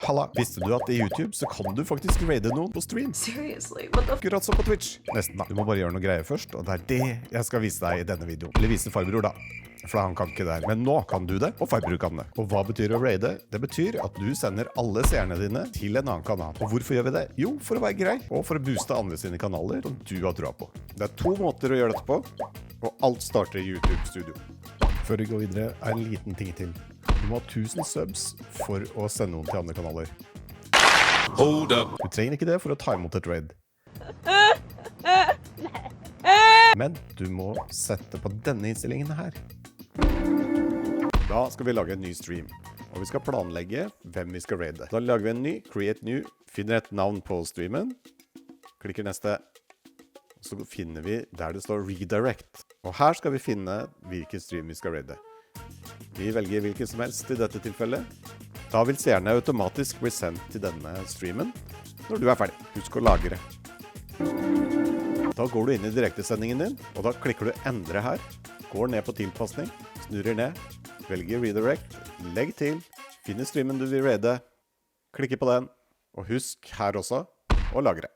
Halla, visste du at i YouTube så kan du faktisk raide noen på stream? Seriously, what the Akkurat som på Twitch. Nesten da. Du må bare gjøre noe greier først, og det er det jeg skal vise deg i denne videoen. Eller vise farbror da. For han kan ikke det her. Men nå kan du det, og farbror kan det. Og hva betyr å raide? Det betyr at du sender alle seerne dine til en annen kanal. Og hvorfor gjør vi det? Jo, for å være grei, og for å booste andre sine kanaler som du har troa på. Det er 2 måter å gjøre dette på, og alt starter i YouTube-studio. Før vi går videre, er en liten ting til. Du må ha 1000 subs for å sende noen til andre kanaler. Hold up. Du trenger ikke det for å ta imot et raid. Men du må sette på denne innstillingen her. Da skal vi lage en ny stream, og vi skal planlegge hvem vi skal raide. Da lager vi en ny, create new, finner et navn på streamen, klikker neste, så finner vi der det står redirect. Og her skal vi finne hvilken stream vi skal raide. Vi velger hvilken som helst i dette tilfellet. Da vil seerne automatisk bli sendt til denne streamen når du er ferdig. Husk å lagre. Da går du inn i direktesendingen din, og da klikker du endre her. Går ned på tilpasning, snurrer ned, velger redirect, legg til, finner streamen du vil raide, klikker på den, og husk her også å lagre.